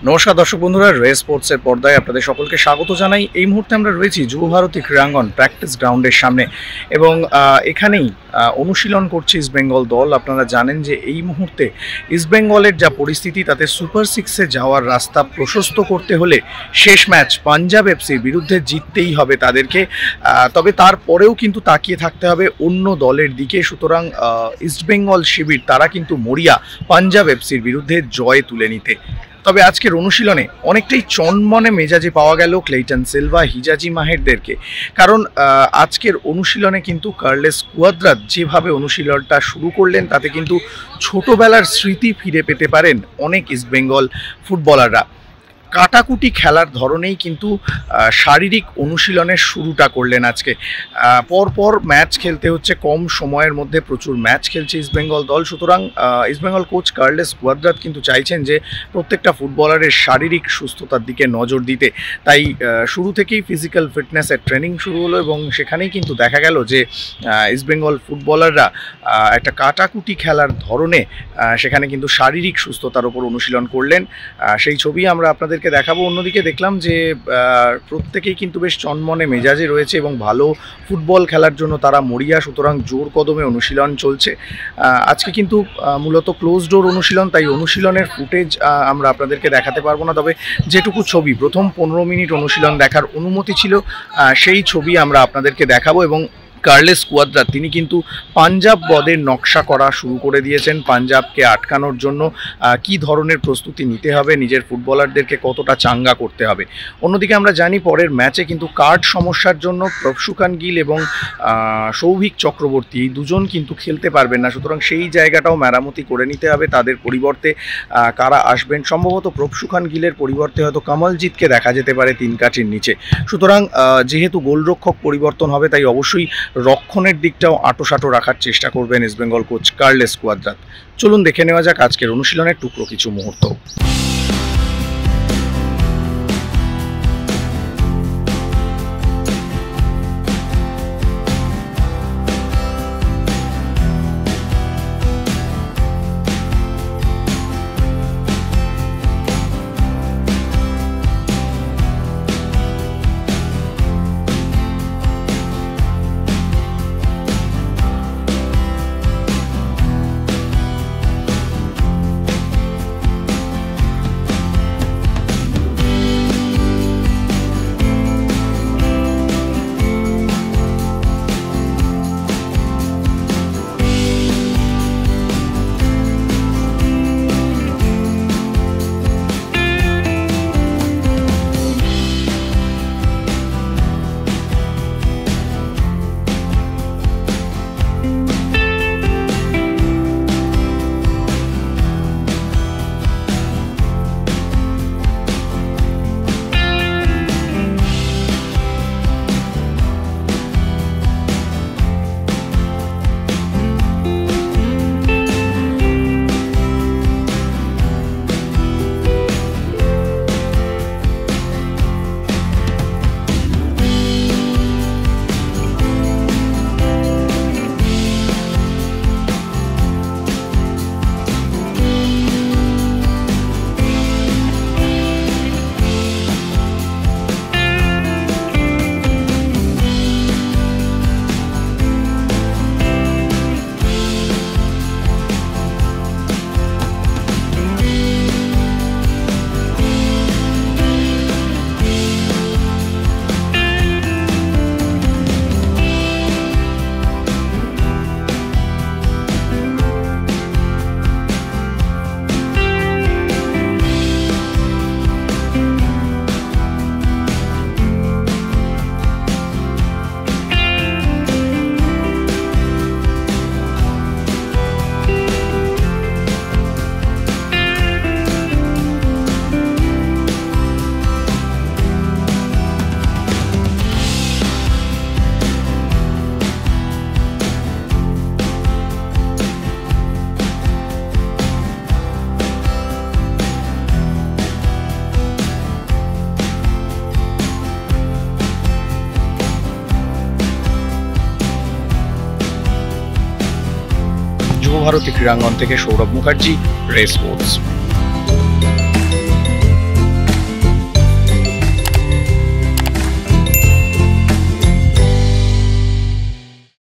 নমস্কার দর্শক বন্ধুরা, রে স্পোর্টসের পর্দায় আপনাদের সকলকে স্বাগত জানাই। এই মুহূর্তে আমরা রয়েছি যুবভারতী ক্রীড়াঙ্গন প্র্যাকটিস গ্রাউন্ডের সামনে এবং এখানেই অনুশীলন করছে ইস্টবেঙ্গল দল। আপনারা জানেন যে এই মুহূর্তে ইস্টবেঙ্গলের যা পরিস্থিতি, তাতে সুপার সিক্সে যাওয়ার রাস্তা প্রশস্ত করতে হলে শেষ ম্যাচ পাঞ্জাব এফসির বিরুদ্ধে জিততেই হবে তাদেরকে। তবে তারপরেও কিন্তু তাকিয়ে থাকতে হবে অন্য দলের দিকে। সুতরাং ইস্টবেঙ্গল শিবির তারা কিন্তু মরিয়া পাঞ্জাব এফসির বিরুদ্ধে জয় তুলে নিতে। তবে আজকের অনুশীলনে অনেকটাই চনমনে মেজাজে পাওয়া গেল ক্লেটন সিলভা, হিজাজি মাহেরদেরকে। কারণ আজকের অনুশীলনে কিন্তু কার্লোস কুয়াদ্রাত যেভাবে অনুশীলনটা শুরু করলেন, তাতে কিন্তু ছোটবেলার স্মৃতি ফিরে পেতে পারেন অনেক ইস্টবেঙ্গল ফুটবলাররা। কাটাকুটি খেলার ধরনেই কিন্তু শারীরিক অনুশীলনের শুরুটা করলেন আজকে। পরপর ম্যাচ খেলতে হচ্ছে, কম সময়ের মধ্যে প্রচুর ম্যাচ খেলছে ইস্টবেঙ্গল দল। সুতরাং ইস্টবেঙ্গল কোচ কার্লোস কুয়াদ্রাত কিন্তু চাইছেন যে প্রত্যেকটা ফুটবলারের শারীরিক সুস্থতার দিকে নজর দিতে। তাই শুরু থেকেই ফিজিক্যাল ফিটনেসের ট্রেনিং শুরু হলো এবং সেখানেই কিন্তু দেখা গেল যে ইস্টবেঙ্গল ফুটবলাররা একটা কাটাকুটি খেলার ধরনে সেখানে কিন্তু শারীরিক সুস্থতার ওপর অনুশীলন করলেন। সেই ছবি আমরা আপনাদের দেখাবো। অন্যদিকে দেখলাম যে প্রত্যেকেই কিন্তু বেশ চনমনে মেজাজে রয়েছে এবং ভালো ফুটবল খেলার জন্য তারা মরিয়া। সুতরাং জোর কদমে অনুশীলন চলছে আজকে। কিন্তু মূলত ক্লোজ ডোর অনুশীলন, তাই অনুশীলনের ফুটেজ আমরা আপনাদেরকে দেখাতে পারবো না। তবে যেটুকু ছবি প্রথম 15 মিনিট অনুশীলন দেখার অনুমতি ছিল, সেই ছবি আমরা আপনাদেরকে দেখাবো। এবং কার্লোস কুয়াদ্রাত তিনি কিন্তু পাঞ্জাব বদের নকশা করা শুরু করে দিয়েছেন। পাঞ্জাবকে আটকানোর জন্য কি ধরনের প্রস্তুতি নিতে হবে, নিজের ফুটবলারদেরকে কতটা চাঙ্গা করতে হবে। অন্যদিকে আমরা জানি পরের ম্যাচে কিন্তু কার্ড সমস্যার জন্য প্রভসুখান গিল এবং সৌভিক চক্রবর্তী এই দুজন কিন্তু খেলতে পারবেন না। সুতরাং সেই জায়গাটাও মেরামতি করে নিতে হবে। তাদের পরিবর্তে কারা আসবেন, সম্ভবত প্রভসুখান গিলের পরিবর্তে হয়তো কমলজিৎকে দেখা যেতে পারে 3 কাঠির নিচে। সুতরাং যেহেতু গোলরক্ষক পরিবর্তন হবে, তাই অবশ্যই রক্ষণের দিকটাও আঁটোসাঁটো রাখার চেষ্টা করবেন ইস্টবেঙ্গল কোচ কার্লোস কুয়াদ্রাত। চলুন দেখে নেওয়া যাক আজকের অনুশীলনের টুকরো কিছু মুহূর্ত। যুবভারতী ক্রীড়াঙ্গন থেকে সৌরভ মুখার্জি, রে স্পোর্টস।